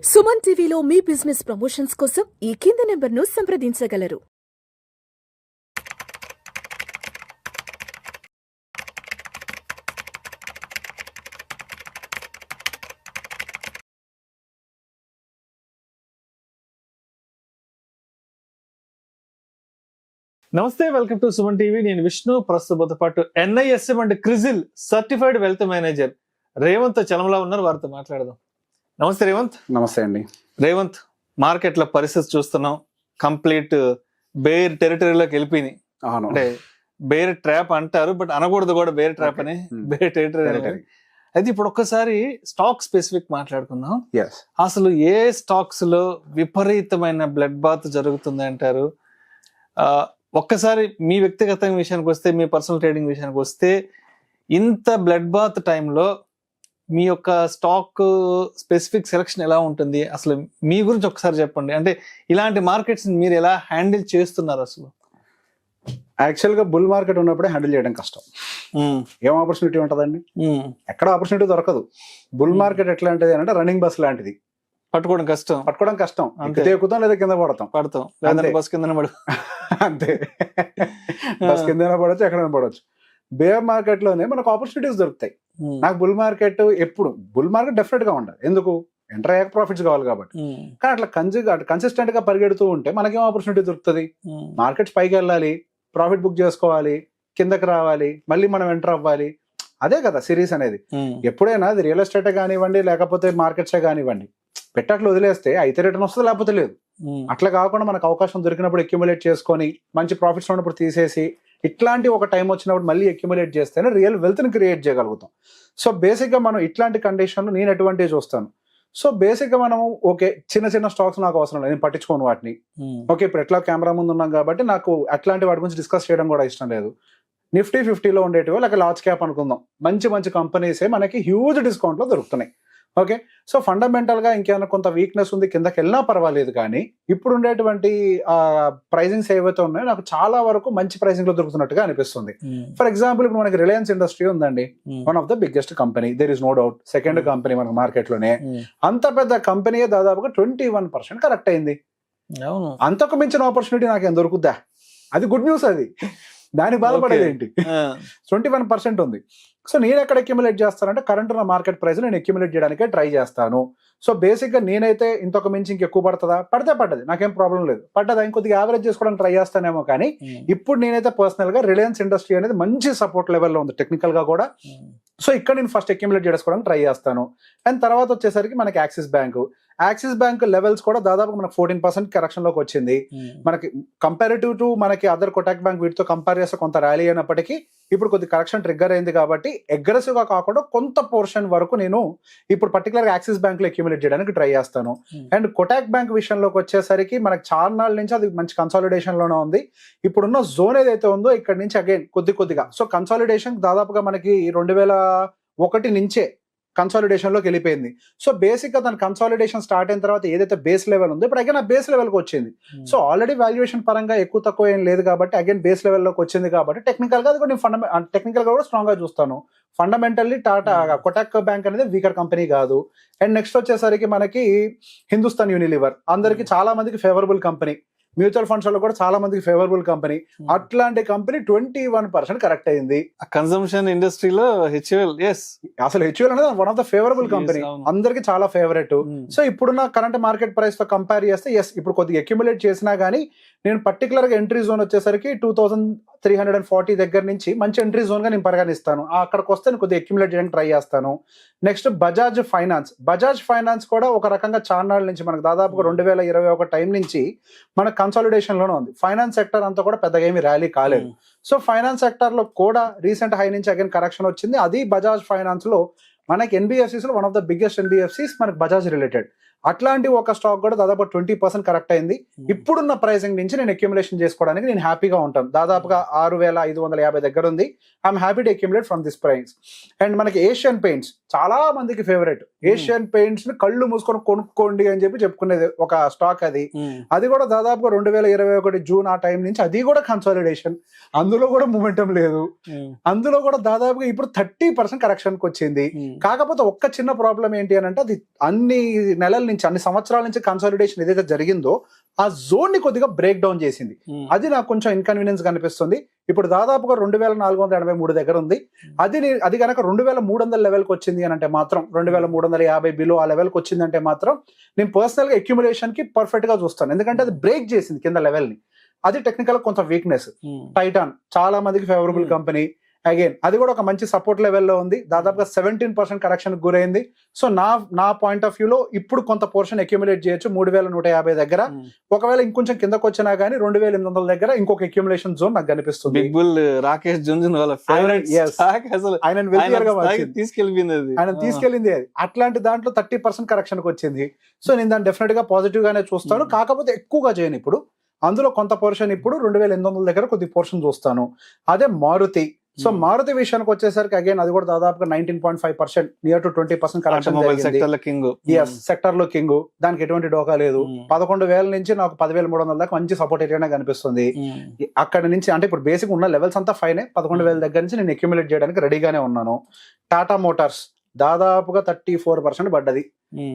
సుమన్ టీవీలో మీ business promotions కోసం ఈ కింది నెంబర్ను సంప్రదించగలరు. నమస్తే, వెల్కమ్ టు సుమన్ టీవీ. నేను విష్ణు. ప్రస్తుతంతో పాటు NISM and CRISIL certified wealth manager Revanth Chalamala ఉన్నారు. వారితో మాట్లాడదాం. నమస్తే రేవంత్. నమస్తే అండి. రేవంత్, మార్కెట్ల పరిస్థితి చూస్తున్నాం, కంప్లీట్ బేర్ టెరిటరీలోకి వెళ్ళిపోయినాయి. అంటే బేర్ ట్రాప్ అంటారు, బట్ అనకూడదు కూడా బేర్ ట్రాప్ అని. Bear territory. అయితే ఇప్పుడు ఒక్కసారి స్టాక్ స్పెసిఫిక్ మాట్లాడుకుందాం. అసలు ఏ స్టాక్స్ లో విపరీతమైన బ్లడ్ బాత్ జరుగుతుంది అంటారు? ఒక్కసారి మీ వ్యక్తిగత విషయానికి వస్తే, మీ పర్సనల్ ట్రేడింగ్ విషయానికి వస్తే, ఇంత బ్లడ్ బాత్ టైంలో మీ యొక్క స్టాక్ స్పెసిఫిక్ సెలక్షన్ ఎలా ఉంటుంది? అసలు మీ గురించి ఒకసారి చెప్పండి. అంటే ఇలాంటి మార్కెట్స్ మీరు ఎలా హ్యాండిల్ చేస్తున్నారు? అసలు యాక్చువల్గా బుల్ మార్కెట్ ఉన్నప్పుడే హ్యాండిల్ చేయడం కష్టం. ఏం ఆపర్చునిటీ ఉంటుందండి? ఎక్కడ ఆపర్చునిటీ దొరకదు. బుల్ మార్కెట్ ఎట్లాంటిది అంటే రన్నింగ్ బస్ లాంటిది. పట్టుకోవడం కష్టం. ఎక్కుతాం లేదా కింద పడతాం. బస్ కింద పడు అంతే. బస్ కింద పడవచ్చు, ఎక్కడైనా పడవచ్చు. బేర్ మార్కెట్ లోనే మనకు ఆపర్చునిటీస్ దొరుకుతాయి. నాకు bull market bull market definite గా ఉండదు. ఎందుకు? ఎంటర్ అయ్యాక ప్రాఫిట్స్ కావాలి కాబట్టి. కానీ అట్లా కన్సిస్టెంట్ గా పరిగెడుతూ ఉంటే మనకేం ఆపర్చునిటీ దొరుకుతుంది? మార్కెట్స్ పైకి వెళ్ళాలి, ప్రాఫిట్ బుక్ చేసుకోవాలి, కిందకి రావాలి, మళ్ళీ మనం ఎంటర్ అవ్వాలి. అదే కదా సిరీస్ అనేది. ఎప్పుడైనా అది రియల్ ఎస్టేటే కానివ్వండి, లేకపోతే మార్కెట్సే కానివ్వండి, పెట్టట్లు వదిలేస్తే అయితే రిటర్న్ వస్తుంది, లేకపోతే లేదు. అట్లా కాకుండా మనకు అవకాశం దొరికినప్పుడు అక్యుములేట్ చేసుకొని, మంచి ప్రాఫిట్స్ ఉన్నప్పుడు తీసేసి, ఇట్లాంటి ఒక టైం వచ్చినప్పుడు మళ్ళీ అక్యుములేట్ చేస్తేనే రియల్ వెల్త్ ని క్రియేట్ చేయగలుగుతాం. సో బేసిక్ గా మనం ఇట్లాంటి కండిషన్ నేను అడ్వాంటేజ్ వస్తాను. సో బేసిక్ గా మనము ఓకే, చిన్న చిన్న స్టాక్స్ నాకు అవసరం లేదు, నేను పట్టించుకోను వాటిని. ఓకే, ఇప్పుడు ఎట్లా కెమెరా ముందు ఉన్నాం కాబట్టి నాకు అట్లాంటి వాటి గురించి డిస్కస్ చేయడం కూడా ఇష్టం లేదు. నిఫ్టీ 50లో ఉండేటివో లేక లార్జ్ క్యాప్ అనుకుందాం, మంచి మంచి కంపెనీసే మనకి హ్యూజ్ డిస్కౌంట్ లో దొరుకుతున్నాయి. ఓకే, సో ఫండమెంటల్ గా ఇంకేమైనా కొంత వీక్నెస్ ఉంది, కిందకి వెళ్ళినా పర్వాలేదు. కానీ ఇప్పుడు ఉండేటువంటి ప్రైజింగ్స్ ఏవైతే ఉన్నాయో నాకు చాలా వరకు మంచి ప్రైసింగ్ లో దొరుకుతున్నట్టుగా అనిపిస్తుంది. ఫర్ ఎగ్జాంపుల్, ఇప్పుడు మనకి రిలయన్స్ ఇండస్ట్రీ ఉందండి, one of the biggest company, there is no doubt. Second company మనకు మార్కెట్ లోనే. అంత పెద్ద కంపెనీ దాదాపుగా 21% కరెక్ట్ అయింది. అంతకు మించిన ఆపర్చునిటీ నాకేం దొరుకుద్దా? అది గుడ్ న్యూస్. అది దానికి బాధపడేది ఏంటి? 21% ఉంది. సో నేను ఎక్కడ అక్యుములేట్ చేస్తానంటే కరెంట్ ఉన్న మార్కెట్ ప్రైస్ నేను అక్యుములేట్ చేయడానికే ట్రై చేస్తాను. సో బేసిక్ గా నేనైతే ఇంతకు మించి ఇంకెక్కువ పడుతుందా? పడ్డది, నాకేం ప్రాబ్లం లేదు. పడ్డదా ఇంకొద్దిగా యావరేజ్ చేసుకోవడానికి ట్రై చేస్తానేమో. కానీ ఇప్పుడు నేనైతే పర్సనల్ గా రిలయన్స్ ఇండస్ట్రీ అనేది మంచి సపోర్ట్ లెవెల్లో ఉంది టెక్నికల్ గా కూడా. సో ఇక్కడ నేను ఫస్ట్ అక్యుములేట్ చేసుకోవడానికి ట్రై చేస్తాను. అండ్ తర్వాత వచ్చేసరికి మనకి యాక్సిస్ బ్యాంక్ లెవెల్స్ కూడా దాదాపు మనకు 14% కరెక్షన్ లోకి వచ్చింది. మనకి కంపారిటివ్ టు మనకి అదర్ కొటాక్ బ్యాంక్ వీటితో కంపేర్ చేస్తే కొంత ర్యాలీ అయినప్పటికీ ఇప్పుడు కొద్ది కరెక్షన్ ట్రిగ్గర్ అయింది. కాబట్టి అగ్రెసివ్ గా కాకుండా కొంత పోర్షన్ వరకు నేను ఇప్పుడు పర్టికులర్ గా యాక్సిస్ బ్యాంక్ లో అక్యుములేట్ చేయడానికి ట్రై చేస్తాను. అండ్ కొటాక్ బ్యాంక్ విషయంలోకి వచ్చేసరికి మనకి చాలా నాళ్ళ నుంచి అది మంచి కన్సాలిడేషన్ లోనే ఉంది. ఇప్పుడున్న జోన్ ఏదైతే ఉందో ఇక్కడ నుంచి అగైన్ కొద్దిగా సో కన్సాలిడేషన్ దాదాపుగా మనకి 2001 నుంచే కన్సాలిడేషన్ లోకి వెళ్ళిపోయింది. సో బేసిక్ గా దాని కన్సాలిడేషన్ స్టార్ట్ అయిన తర్వాత ఏదైతే బేస్ లెవెల్ ఉందో ఇప్పుడు అగైన్ ఆ బేస్ లెవెల్ కి వచ్చింది. సో ఆల్రెడీ వాల్యుయేషన్ పరంగా ఎక్కువ తక్కువ ఏం లేదు కాబట్టి అగైన్ బేస్ లెవెల్ లోకి వచ్చింది. కాబట్టి టెక్నికల్ గా అది కూడా టెక్నికల్ గా కూడా స్ట్రాంగ్ గా చూస్తాను. ఫండమెంటల్లీ కొటాక్ బ్యాంక్ అనేది వీకర్ కంపెనీ కాదు. అండ్ నెక్స్ట్ వచ్చేసరికి మనకి హిందుస్థాన్ యూనిలివర్ అందరికి చాలా మందికి ఫేవరబుల్ కంపెనీ, మ్యూచువల్ ఫండ్స్ లో కూడా చాలా మందికి ఫేవరబుల్ కంపెనీ. అట్లాంటి కంపెనీ 21% కరెక్ట్ అయింది. కన్సంప్షన్ ఇండస్ట్రీలో HUL అనేది one of the favourable company, అందరికి చాలా ఫేవరెట్. సో ఇప్పుడున్న కరెంట్ మార్కెట్ ప్రైస్ తో కంపేర్ చేస్తే ఇప్పుడు కొద్దిగా అక్యుములేట్ చేసినా గానీ నేను పర్టికులర్ గా ఎంట్రీ జోన్ వచ్చేసరికి 2340 దగ్గర నుంచి మంచి ఎంట్రీ జోన్ గా నేను పరిగణిస్తాను. అక్కడికి వస్తే నేను కొద్దిగా అక్యుములేట్ చేయడానికి ట్రై చేస్తాను. నెక్స్ట్ బజాజ్ ఫైనాన్స్ కూడా ఒక రకంగా చాన్నాళ్ళ నుంచి మనకు దాదాపుగా 2021 టైం నుంచి మన కన్సాలిడేషన్ లోనే ఉంది. ఫైనాన్స్ సెక్టర్ అంతా కూడా పెద్దగా ఏమి ర్యాలీ కాలేదు. సో ఫైనాన్స్ సెక్టర్ లో కూడా రీసెంట్ హై నుంచి అగైన్ కరెక్షన్ వచ్చింది. అది బజాజ్ ఫైనాన్స్ లో మనకి NBFCs లో one of the biggest NBFCs మనకి బజాజ్ రిలేటెడ్. అట్లాంటి ఒక స్టాక్ కూడా దాదాపు 20% కరెక్ట్ అయింది. ఇప్పుడున్న ప్రైసింగ్ నుంచి నేను అక్యుములేషన్ చేసుకోవడానికి నేను హ్యాపీగా ఉంటాను. దాదాపుగా 6550 దగ్గర ఉంది. I'm happy to accumulate from this price. And మనకి ఏషియన్ పెయింట్స్ చాలా మందికి ఫేవరెట్. ఏషియన్ పెయింట్స్ ని కళ్ళు మూసుకొని కొనుక్కోండి అని చెప్పి చెప్పుకునేది ఒక స్టాక్ అది. అది కూడా దాదాపుగా 2021 జూన్ ఆ టైం నుంచి అది కూడా కన్సాలిడేషన్, అందులో కూడా మూమెంటం లేదు, అందులో కూడా దాదాపుగా ఇప్పుడు 30% కరెక్షన్ కి వచ్చింది. కాకపోతే ఒక్క చిన్న ప్రాబ్లం ఏంటి అని అంటే, అది అన్ని నెలల నుంచి అన్ని సంవత్సరాల నుంచి కన్సాలిడేషన్ ఏదైతే జరిగిందో ఆ జోన్ ని కొద్దిగా బ్రేక్ డౌన్ చేసింది. అది నాకు కొంచెం ఇన్కన్వీనియన్స్ కనిపిస్తుంది. ఇప్పుడు దాదాపుగా 2483 దగ్గర ఉంది. అది కనుక 2300 లెవెల్కి వచ్చింది అని అంటే మాత్రం, 2350 బిలో ఆ లెవెల్కి వచ్చింది అంటే మాత్రం నేను పర్సనల్ గా అక్యుములేషన్ కి పర్ఫెక్ట్ గా చూస్తాను. ఎందుకంటే అది బ్రేక్ చేసింది కింద లెవెల్ ని. అది టెక్నికల్ కొంత వీక్నెస్. టైటాన్ చాలా మందికి ఫేవరబుల్ కంపెనీ, అగైన్ అది కూడా ఒక మంచి సపోర్ట్ లెవెల్లో ఉంది. దాదాపుగా 17% కరెక్షన్ గురైంది. సో నా పాయింట్ ఆఫ్ వ్యూలో ఇప్పుడు కొంత పోర్షన్ అక్యుములేట్ చేయొచ్చు 3150 దగ్గర. ఒకవేళ ఇంకొంచెం కిందకు వచ్చినా గానీ 2800 దగ్గర ఇంకొక అక్యుములేషన్ జోన్ నాకు కనిపిస్తుంది. బిగ్ బుల్ రాకేష్ జుంజున్ వాళ్ళ ఫేవరెట్ స్టాక్, అసలు ఆయన తీసుకెళ్ళింది అది. అట్లాంటి దాంట్లో 30% కరెక్షన్ కి వచ్చింది. సో నేను దాన్ని డెఫినెట్ గా పాజిటివ్ గానే చూస్తాను. కాకపోతే ఎక్కువగా చేయను ఇప్పుడు. అందులో కొంత పోర్షన్ ఇప్పుడు 2800 దగ్గర కొద్ది పోర్షన్ చూస్తాను. అదే మారుతి. సో మారుతి విషయానికి వచ్చేసరికి అగైన్ అది కూడా దాదాపుగా 19.5%, నియర్ టు 20% కరెక్షన్ సెక్టర్ లో కింగ్. దానికి ఎటువంటి డోకా లేదు. 11,000 నుంచి నాకు 10,300 దాకా మంచి సపోర్ట్ ఏరియానే కనిపిస్తుంది. అక్కడ నుంచి అంటే ఇప్పుడు బేసిక్ ఉన్న లెవెల్స్ అంతా ఫైనే. 11,000 దగ్గర నుంచి నేను అక్యుములేట్ చేయడానికి రెడీగానే ఉన్నాను. టాటా మోటార్స్ దాదాపుగా 34% పడ్డది.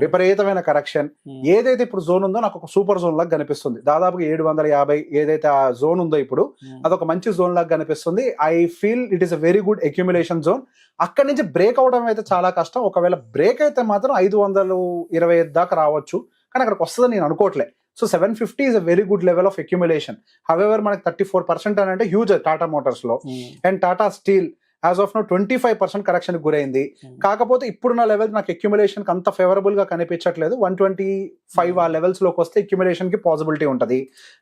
విపరీతమైన కరెక్షన్. ఏదైతే ఇప్పుడు జోన్ ఉందో నాకు ఒక సూపర్ జోన్ లాగా కనిపిస్తుంది. దాదాపుగా 750 ఏదైతే ఆ జోన్ ఉందో ఇప్పుడు అదొక మంచి జోన్ లాగా కనిపిస్తుంది. I feel it is a very good accumulation zone. అక్కడి నుంచి బ్రేక్ అవడం అయితే చాలా కష్టం. ఒకవేళ బ్రేక్ అయితే మాత్రం 525 దాకా రావచ్చు, కానీ అక్కడికి వస్తుందని నేను అనుకోవట్లే. So 750 is a very good level of accumulation. However, మనకి 34% అని అంటే హ్యూజ్ టాటా మోటార్స్ లో. And Tata steel as of now 25% correction గురైంది. కాకపోతే ఇప్పుడున్న లెవెల్ నాకు అక్యుములేషన్ కి అంత ఫేవరబుల్ గా కనిపించట్లేదు. 125 ఆ లెవెల్స్ లోకి వస్తే అక్యుములేషన్ కి పాసిబిలిటీ ఉంటది.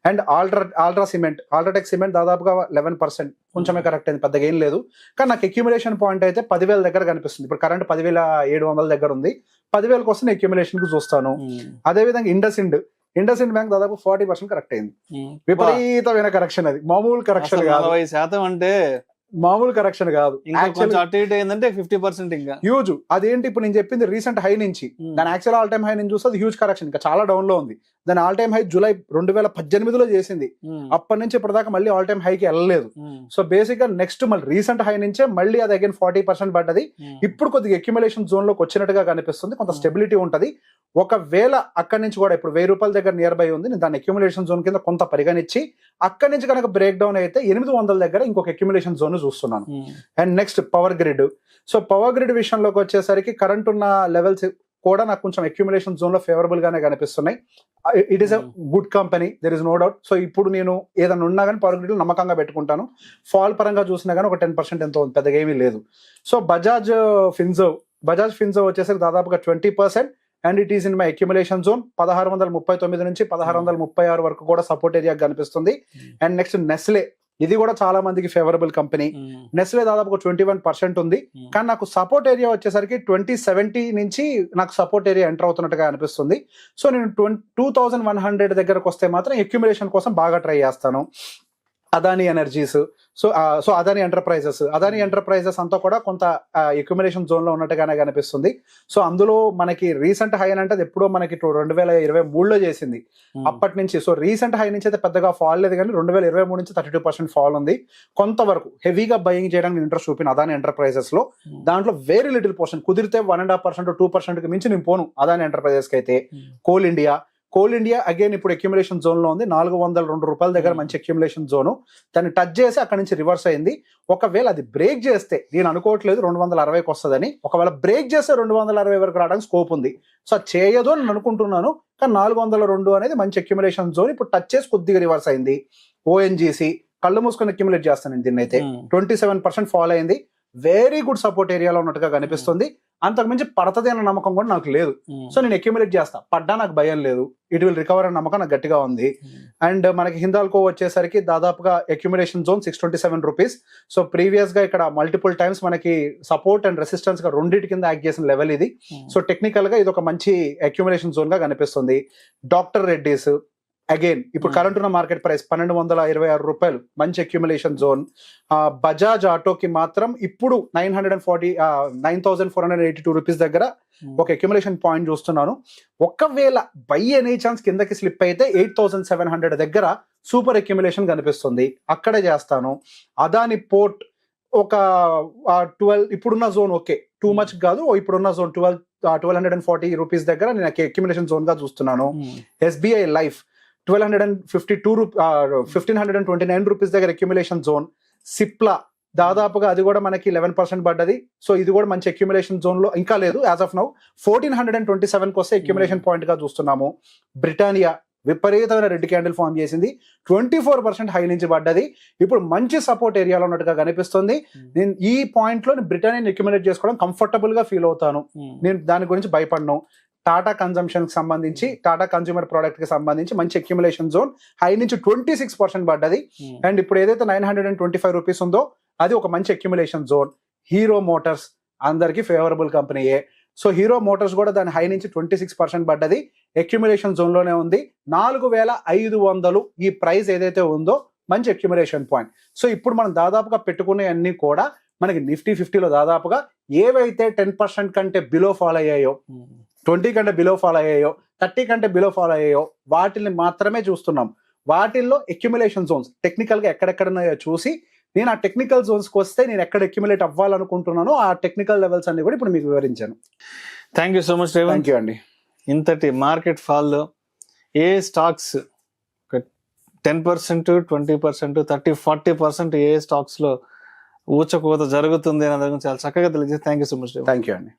అండ్ అల్ట్రాటెక్ సిమెంట్ దాదాపుగా 11%, కొంచెమే కరెక్ట్ అయింది, పెద్దగా ఏం లేదు. కానీ నాకు అక్యుములేషన్ పాయింట్ అయితే 10,000 దగ్గర కనిపిస్తుంది. ఇప్పుడు కరెంట్ 10,700 దగ్గర ఉంది. 10,000 కోసం అక్యుములేషన్ కి చూస్తాను. అదేవిధంగా ఇండస్ ఇండ్ బ్యాంక్ దాదాపు 40% కరెక్ట్ అయింది. విపరీతమైన కరెక్షన్. అది మామూలు కరెక్షన్ కాదు. 40% అంటే మామూలు కరెక్షన్ కాదు. అటు ఇటు అయిందంటే 50% ఇంకా హ్యూజ్. అదేంటి ఇప్పుడు నేను చెప్పింది రీసెంట్ హై నుంచి, దాని యాక్చువల్ ఆల్ టైమ్ హై నుంచి చూస్తే అది హ్యూజ్ కరెక్షన్, ఇంకా చాలా డౌన్ లో ఉంది. దాని ఆల్ టైమ్ హై జూలై 2018లో చేసింది. అప్పటి నుంచి ఇప్పటిదాకా మళ్ళీ ఆల్ టైమ్ హైకి వెళ్ళలేదు. సో బేసిక్ గా నెక్స్ట్ మళ్ళీ రీసెంట్ హై నుంచే మళ్ళీ అది అగైన్ 40% పడ్డది. ఇప్పుడు కొద్దిగా అక్యుములేషన్ జోన్ లోకి వచ్చినట్టుగా కనిపిస్తుంది. కొంత స్టెబిలిటీ ఉంటది. ఒకవేళ అక్కడి నుంచి కూడా ఇప్పుడు 1000 రూపాయల దగ్గర నియర్ బై ఉంది. నేను దాని అక్యుములేషన్ జోన్ కింద కొంత పరిగణించి అక్కడి నుంచి కనుక బ్రేక్ డౌన్ అయితే 800 దగ్గర ఇంకొక అక్యుములేషన్ జోన్ చూస్తున్నాను. And next power grid. So power grid విషయంలోకి వచ్చేసరికి కరెంట్ ఉన్న లెవెల్స్ కూడా నాకు కొంచెం అక్యుములేషన్ జోన్ లో ఫేవరబుల్ గానే కనిపిస్తున్నాయి. It is a good company, there is no doubt. So ఇప్పుడు నేను ఏదైనా ఉన్నా కానీ పవర్ గ్రిడ్ నమ్మకంగా పెట్టుకుంటాను. ఫాల్ పరంగా చూసినా కానీ ఒక 10% ఎంతో ఉంది, పెద్దగా ఏమీ లేదు. సో బజాజ్ ఫిన్జో వచ్చేసరికి దాదాపుగా 20%. And it is in my accumulation zone. 1639 నుంచి 1636 వరకు కూడా సపోర్ట్ ఏరియా కనిపిస్తుంది. అండ్ నెక్స్ట్ నెస్లే, ఇది కూడా చాలా మందికి ఫేవరబుల్ కంపెనీ. నెస్లే దాదాపు 21% ఉంది. కానీ నాకు సపోర్ట్ ఏరియా వచ్చేసరికి 2070 నుంచి నాకు సపోర్ట్ ఏరియా ఎంటర్ అవుతున్నట్టుగా అనిపిస్తుంది. సో నేను 2100 దగ్గరకు వస్తే మాత్రం అక్యుములేషన్ కోసం బాగా ట్రై చేస్తాను. Adani energies, so Adani enterprises అంతా కూడా కొంత అక్యుములేషన్ జోన్ లో ఉన్నట్టుగానే కనిపిస్తుంది. సో అందులో మనకి రీసెంట్ హై అంటే అది ఎప్పుడో మనకి 2023లో చేసింది. అప్పటి నుంచి సో రీసెంట్ హై నుంచి అయితే పెద్దగా ఫాల్ లేదు, కానీ 2023 నుంచి 32% ఫాల్ ఉంది. కొంతవరకు హెవీగా బయింగ్ చేయడానికి ఇంట్రెస్ట్ చూపిన అదానీ ఎంటర్ప్రైజెస్ లో. దాంట్లో వెరీ లిటిల్ పోర్షన్, కుదిరితే 1.5% 2% మించి నేను పోను అదానీ ఎంటర్ప్రైజెస్ కి అయితే. కోల్ ఇండియా అగైన్ ఇప్పుడు అక్యుములేషన్ జోన్ లో ఉంది. 402 రూపాయల దగ్గర మంచి అక్యుములేషన్ జోను. దాన్ని టచ్ చేసి అక్కడ నుంచి రివర్స్ అయింది. ఒకవేళ అది బ్రేక్ చేస్తే, నేను అనుకోవట్లేదు 260కి వస్తుందని, ఒకవేళ బ్రేక్ చేస్తే 260 వరకు రావడానికి స్కోప్ ఉంది. సో అది చేయదు అని నేను అనుకుంటున్నాను. కానీ 402 అనేది మంచి అక్యుములేషన్ జోన్. ఇప్పుడు టచ్ చేసి కొద్దిగా రివర్స్ అయింది. ఓఎన్జీసీ కళ్ళు మూసుకొని అక్యుములేట్ చేస్తాను దీన్ని అయితే. 27% ఫాల్ అయింది. వెరీ గుడ్ సపోర్ట్ ఏరియాలో ఉన్నట్టుగా కనిపిస్తుంది. అంతకుమించి పడుతుంది అన్న నమ్మకం కూడా నాకు లేదు. సో నేను అక్యుములేట్ చేస్తా, పడ్డా నాకు భయం లేదు. ఇట్ విల్ రికవర్ అన్న నమ్మకం నాకు గట్టిగా ఉంది. అండ్ మనకి హిందాల్కో వచ్చేసరికి దాదాపుగా accumulation zone 627 rupees. So previous గా ఇక్కడ మల్టిపుల్ టైమ్స్ మనకి సపోర్ట్ అండ్ రెసిస్టెన్స్ గా రెండింటి కింద యాక్ట్ చేసిన లెవెల్ ఇది. సో టెక్నికల్ గా ఇది ఒక మంచి అక్యుములేషన్ జోన్ గా కనిపిస్తుంది. డాక్టర్ రెడ్డీస్ అగైన్ ఇప్పుడు కరెంట్ ఉన్న మార్కెట్ ప్రైస్ 1226 రూపాయలు, మంచి అక్యుములేషన్ జోన్. బజాజ్ ఆటోకి మాత్రం ఇప్పుడు 9,482 రూపీస్ దగ్గర ఒక అక్యుములేషన్ పాయింట్ చూస్తున్నాను. ఒకవేళ బై ఎనీ ఛాన్స్ కిందకి స్లిప్ అయితే 8,700 దగ్గర సూపర్ అక్యుములేషన్ కనిపిస్తుంది, అక్కడే చేస్తాను. అదాని పోర్ట్ ఒక 12 ఇప్పుడున్న జోన్ ఓకే టూ మచ్ కాదు, ఇప్పుడున్న జోన్ 1240 రూపీస్ దగ్గర నేను అక్యుములేషన్ జోన్ గా చూస్తున్నాను. ఎస్బీఐ లైఫ్ 1,529 రూపీస్ దగ్గర అక్యుములేషన్ జోన్. సిప్లా దాదాపుగా అది కూడా మనకి 11% పడ్డది, సో ఇది కూడా మంచి అక్యుములేషన్ జోన్ లో ఇంకా లేదు యాజ్ ఆఫ్ నౌ. 1,427 వస్తే అక్యుములేషన్ పాయింట్ గా చూస్తున్నాము. బ్రిటానియా విపరీతమైన రెడ్ క్యాండిల్ ఫామ్ చేసింది, 24% హై నుంచి పడ్డది, ఇప్పుడు మంచి సపోర్ట్ ఏరియాలో ఉన్నట్టుగా కనిపిస్తుంది. నేను ఈ పాయింట్ లో బ్రిటానియా అక్యుములేట్ చేసుకోవడం కంఫర్టబుల్ గా ఫీల్ అవుతాను, నేను దాని గురించి భయపడను. టాటా కన్జంప్షన్ కి సంబంధించి, టాటా కన్స్యూమర్ ప్రోడక్ట్ కి సంబంధించి మంచి అక్యుములేషన్ జోన్, హై నుంచి 26% పడ్డది. అండ్ ఇప్పుడు ఏదైతే 925 రూపీస్ ఉందో అది ఒక మంచి అక్యుములేషన్ జోన్. హీరో మోటార్స్ అందరికి ఫేవరబుల్ కంపెనీయే, సో హీరో మోటార్స్ కూడా దాని హై నుంచి 26% పడ్డది, అక్యుములేషన్ జోన్ లోనే ఉంది. 4,500 ఈ ప్రైస్ ఏదైతే ఉందో మంచి అక్యుములేషన్ పాయింట్. సో ఇప్పుడు మనం దాదాపుగా పెట్టుకునే అన్ని కూడా మనకి నిఫ్టీ 50లో దాదాపుగా ఏవైతే 10% కంటే బిలో ఫాల్ అయ్యాయో, 20 కంటే బిలో ఫాల్ అయ్యాయో, 30 కంటే బిలో ఫాల్ అయ్యాయో వాటిని మాత్రమే చూస్తున్నాం. వాటిల్లో అక్యుములేషన్ జోన్స్ టెక్నికల్ గా ఎక్కడెక్కడున్నాయో చూసి నేను ఆ టెక్నికల్ జోన్స్కి వస్తే నేను ఎక్కడ అక్యుములేట్ అవ్వాలనుకుంటున్నానో ఆ టెక్నికల్ లెవెల్స్ అన్ని కూడా ఇప్పుడు మీకు వివరించాను. Thank you so much Revanth. Thank you అండి. ఇంతటి మార్కెట్ ఫాల్లో ఏ స్టాక్స్ 10%, 20%, 30-40% ఏ స్టాక్స్ లో ఊచకోత జరుగుతుంది అనే దాని గురించి చాలా చక్కగా తెలియజేసి thank you so much. Thank you అండి.